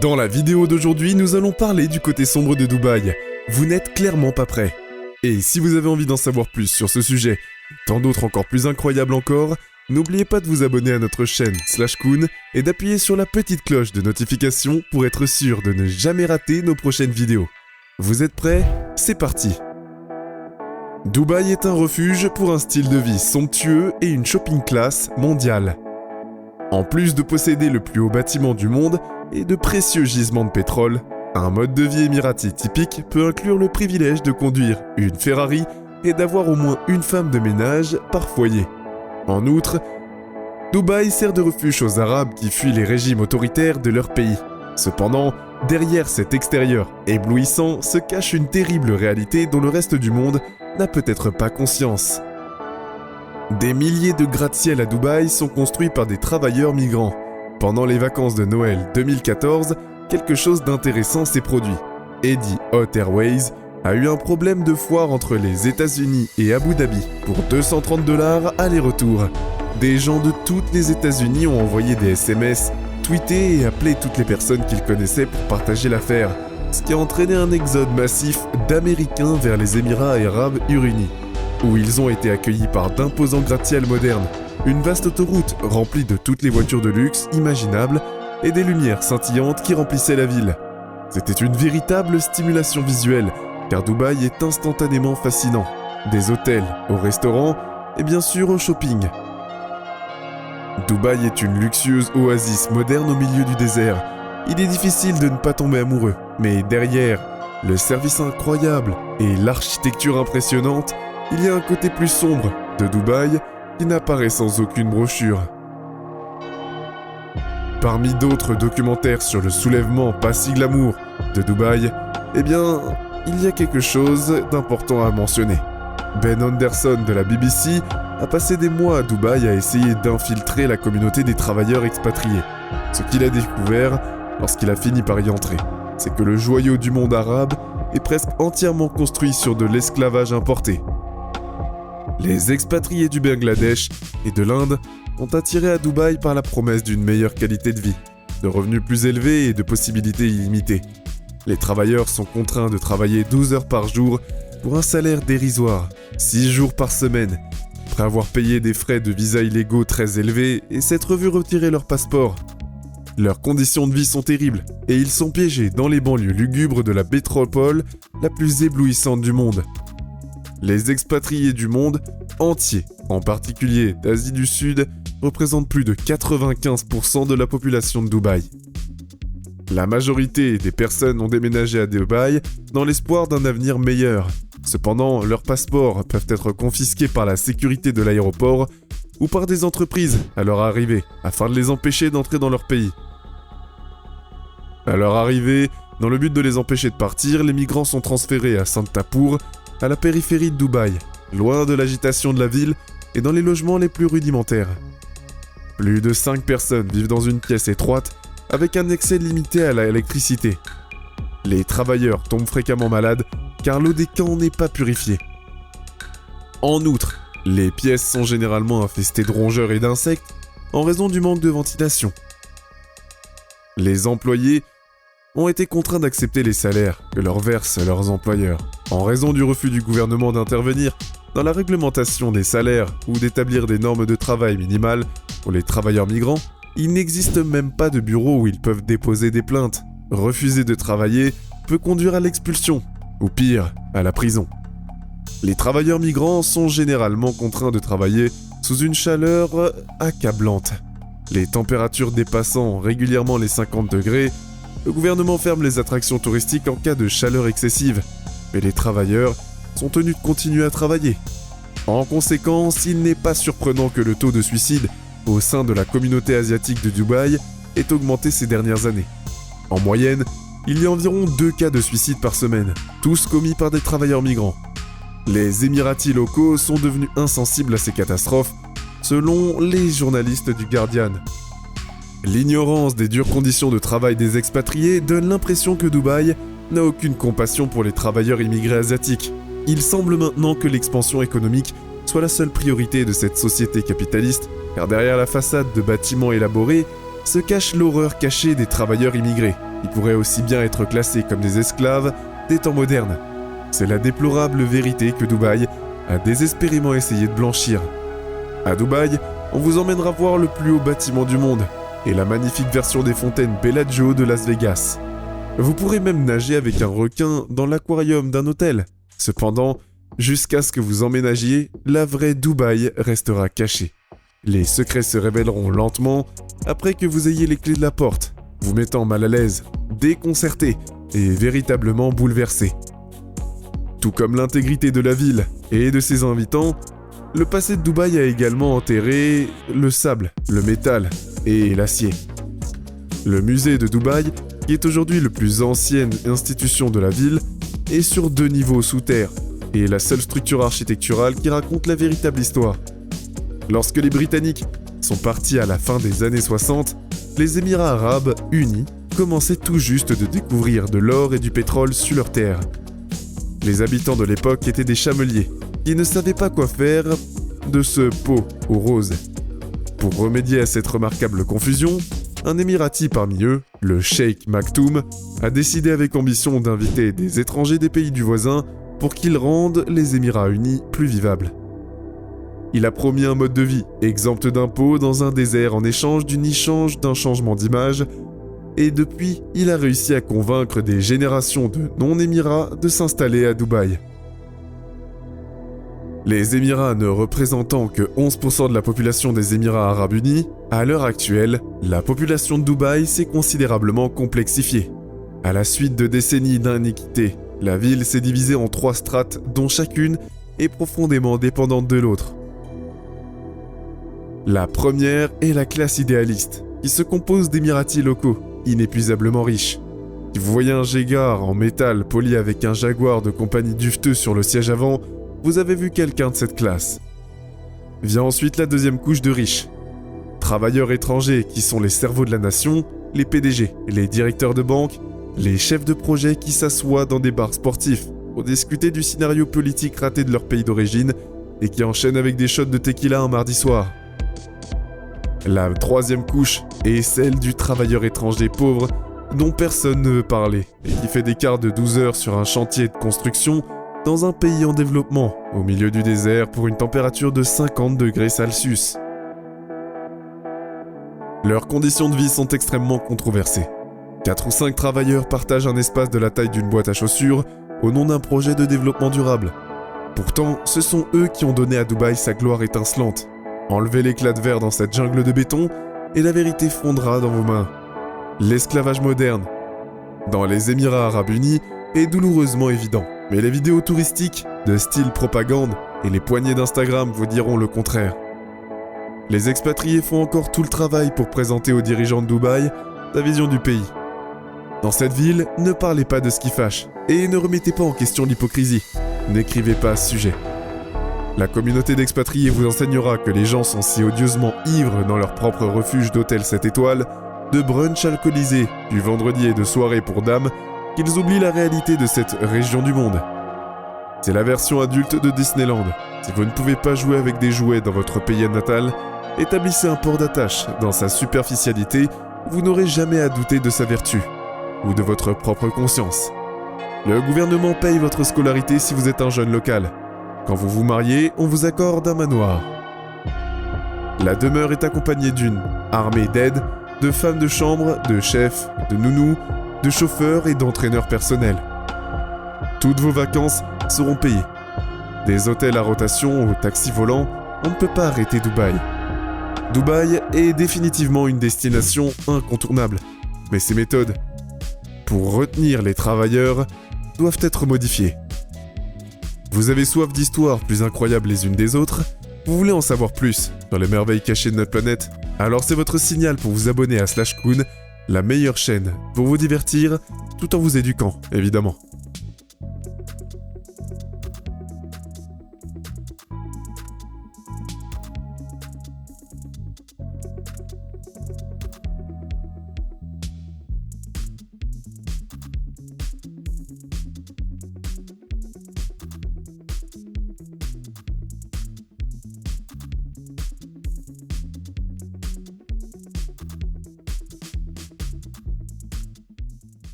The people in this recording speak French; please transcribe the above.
Dans la vidéo d'aujourd'hui, nous allons parler du côté sombre de Dubaï. Vous n'êtes clairement pas prêts. Et si vous avez envie d'en savoir plus sur ce sujet, et tant d'autres encore plus incroyables encore, n'oubliez pas de vous abonner à notre chaîne /Koon et d'appuyer sur la petite cloche de notification pour être sûr de ne jamais rater nos prochaines vidéos. Vous êtes prêts? C'est parti! Dubaï est un refuge pour un style de vie somptueux et une shopping class mondiale. En plus de posséder le plus haut bâtiment du monde et de précieux gisements de pétrole, un mode de vie émirati typique peut inclure le privilège de conduire une Ferrari et d'avoir au moins une femme de ménage par foyer. En outre, Dubaï sert de refuge aux Arabes qui fuient les régimes autoritaires de leur pays. Cependant, derrière cet extérieur éblouissant se cache une terrible réalité dont le reste du monde n'a peut-être pas conscience. Des milliers de gratte-ciel à Dubaï sont construits par des travailleurs migrants. Pendant les vacances de Noël 2014, quelque chose d'intéressant s'est produit. Eddie Hot Airways a eu un problème de foire entre les États-Unis et Abu Dhabi pour $230 aller-retour. Des gens de toutes les États-Unis ont envoyé des SMS, tweeté et appelé toutes les personnes qu'ils connaissaient pour partager l'affaire, ce qui a entraîné un exode massif d'Américains vers les Émirats arabes unis, où ils ont été accueillis par d'imposants gratte-ciel modernes, une vaste autoroute remplie de toutes les voitures de luxe imaginables et des lumières scintillantes qui remplissaient la ville. C'était une véritable stimulation visuelle, car Dubaï est instantanément fascinant, des hôtels aux restaurants et bien sûr au shopping. Dubaï est une luxueuse oasis moderne au milieu du désert. Il est difficile de ne pas tomber amoureux, mais derrière le service incroyable et l'architecture impressionnante, il y a un côté plus sombre de Dubaï qui n'apparaît sans aucune brochure. Parmi d'autres documentaires sur le soulèvement pas si glamour de Dubaï, eh bien, il y a quelque chose d'important à mentionner. Ben Anderson de la BBC a passé des mois à Dubaï à essayer d'infiltrer la communauté des travailleurs expatriés. Ce qu'il a découvert lorsqu'il a fini par y entrer, c'est que le joyau du monde arabe est presque entièrement construit sur de l'esclavage importé. Les expatriés du Bangladesh et de l'Inde sont attirés à Dubaï par la promesse d'une meilleure qualité de vie, de revenus plus élevés et de possibilités illimitées. Les travailleurs sont contraints de travailler 12 heures par jour pour un salaire dérisoire, 6 jours par semaine, après avoir payé des frais de visa illégaux très élevés et s'être vus retirer leur passeport. Leurs conditions de vie sont terribles et ils sont piégés dans les banlieues lugubres de la métropole la plus éblouissante du monde. Les expatriés du monde entier, en particulier d'Asie du Sud, représentent plus de 95% de la population de Dubaï. La majorité des personnes ont déménagé à Dubaï dans l'espoir d'un avenir meilleur. Cependant, leurs passeports peuvent être confisqués par la sécurité de l'aéroport ou par des entreprises à leur arrivée, afin de les empêcher d'entrer dans leur pays. À leur arrivée, dans le but de les empêcher de partir, les migrants sont transférés à Santapur, à la périphérie de Dubaï, loin de l'agitation de la ville et dans les logements les plus rudimentaires. Plus de 5 personnes vivent dans une pièce étroite avec un accès limité à l'électricité. Les travailleurs tombent fréquemment malades car l'eau des camps n'est pas purifiée. En outre, les pièces sont généralement infestées de rongeurs et d'insectes en raison du manque de ventilation. Les employés ont été contraints d'accepter les salaires que leur versent leurs employeurs, en raison du refus du gouvernement d'intervenir dans la réglementation des salaires ou d'établir des normes de travail minimales pour les travailleurs migrants. Il n'existe même pas de bureau où ils peuvent déposer des plaintes. Refuser de travailler peut conduire à l'expulsion, ou pire, à la prison. Les travailleurs migrants sont généralement contraints de travailler sous une chaleur accablante. Les températures dépassant régulièrement les 50 degrés, le gouvernement ferme les attractions touristiques en cas de chaleur excessive, mais les travailleurs sont tenus de continuer à travailler. En conséquence, il n'est pas surprenant que le taux de suicide au sein de la communauté asiatique de Dubaï ait augmenté ces dernières années. En moyenne, il y a environ 2 cas de suicide par semaine, tous commis par des travailleurs migrants. Les Émiratis locaux sont devenus insensibles à ces catastrophes, selon les journalistes du Guardian. L'ignorance des dures conditions de travail des expatriés donne l'impression que Dubaï n'a aucune compassion pour les travailleurs immigrés asiatiques. Il semble maintenant que l'expansion économique soit la seule priorité de cette société capitaliste, car derrière la façade de bâtiments élaborés se cache l'horreur cachée des travailleurs immigrés, qui pourraient aussi bien être classés comme des esclaves des temps modernes. C'est la déplorable vérité que Dubaï a désespérément essayé de blanchir. À Dubaï, on vous emmènera voir le plus haut bâtiment du monde et la magnifique version des fontaines Bellagio de Las Vegas. Vous pourrez même nager avec un requin dans l'aquarium d'un hôtel. Cependant, jusqu'à ce que vous emménagiez, la vraie Dubaï restera cachée. Les secrets se révéleront lentement après que vous ayez les clés de la porte, vous mettant mal à l'aise, déconcerté et véritablement bouleversé. Tout comme l'intégrité de la ville et de ses habitants, le passé de Dubaï a également enterré le sable, le métal et l'acier. Le musée de Dubaï, qui est aujourd'hui la plus ancienne institution de la ville, est sur 2 niveaux sous terre et est la seule structure architecturale qui raconte la véritable histoire. Lorsque les Britanniques sont partis à la fin des années 60, les Émirats arabes unis commençaient tout juste de découvrir de l'or et du pétrole sur leur terre. Les habitants de l'époque étaient des chameliers qui ne savaient pas quoi faire de ce pot aux roses. Pour remédier à cette remarquable confusion, un émirati parmi eux, le Cheikh Maktoum, a décidé avec ambition d'inviter des étrangers des pays du voisin pour qu'ils rendent les Émirats unis plus vivables. Il a promis un mode de vie exempt d'impôts dans un désert en échange d'un changement d'image, et depuis, il a réussi à convaincre des générations de non-émirats de s'installer à Dubaï. Les Émirats ne représentant que 11% de la population des Émirats arabes unis, à l'heure actuelle, la population de Dubaï s'est considérablement complexifiée. À la suite de décennies d'iniquité, la ville s'est divisée en 3 strates dont chacune est profondément dépendante de l'autre. La première est la classe idéaliste, qui se compose d'émiratis locaux, inépuisablement riches. Si vous voyez un Jaguar en métal poli avec un Jaguar de compagnie duveteux sur le siège avant, vous avez vu quelqu'un de cette classe. Vient ensuite la deuxième couche de riches. Travailleurs étrangers qui sont les cerveaux de la nation, les PDG, les directeurs de banque, les chefs de projet qui s'assoient dans des bars sportifs pour discuter du scénario politique raté de leur pays d'origine et qui enchaînent avec des shots de tequila un mardi soir. La troisième couche est celle du travailleur étranger pauvre dont personne ne veut parler et qui fait des quarts de 12 heures sur un chantier de construction dans un pays en développement, au milieu du désert pour une température de 50 degrés Celsius. Leurs conditions de vie sont extrêmement controversées. 4 ou 5 travailleurs partagent un espace de la taille d'une boîte à chaussures au nom d'un projet de développement durable. Pourtant, ce sont eux qui ont donné à Dubaï sa gloire étincelante. Enlevez l'éclat de verre dans cette jungle de béton et la vérité fondra dans vos mains. L'esclavage moderne, dans les Émirats arabes unis, est douloureusement évident. Mais les vidéos touristiques, de style propagande, et les poignées d'Instagram vous diront le contraire. Les expatriés font encore tout le travail pour présenter aux dirigeants de Dubaï la vision du pays. Dans cette ville, ne parlez pas de ce qui fâche, et ne remettez pas en question l'hypocrisie. N'écrivez pas à ce sujet. La communauté d'expatriés vous enseignera que les gens sont si odieusement ivres dans leur propre refuge d'hôtel 7 étoiles, de brunch alcoolisé, du vendredi et de soirées pour dames, qu'ils oublient la réalité de cette région du monde. C'est la version adulte de Disneyland. Si vous ne pouvez pas jouer avec des jouets dans votre pays natal, établissez un port d'attache dans sa superficialité, vous n'aurez jamais à douter de sa vertu, ou de votre propre conscience. Le gouvernement paye votre scolarité si vous êtes un jeune local. Quand vous vous mariez, on vous accorde un manoir. La demeure est accompagnée d'une armée d'aides, de femmes de chambre, de chefs, de nounous, de chauffeurs et d'entraîneurs personnels. Toutes vos vacances seront payées. Des hôtels à rotation aux taxis volants, on ne peut pas arrêter Dubaï. Dubaï est définitivement une destination incontournable, mais ses méthodes pour retenir les travailleurs doivent être modifiées. Vous avez soif d'histoires plus incroyables les unes des autres? Vous voulez en savoir plus sur les merveilles cachées de notre planète? Alors c'est votre signal pour vous abonner à Slashcoon, la meilleure chaîne pour vous divertir tout en vous éduquant, évidemment.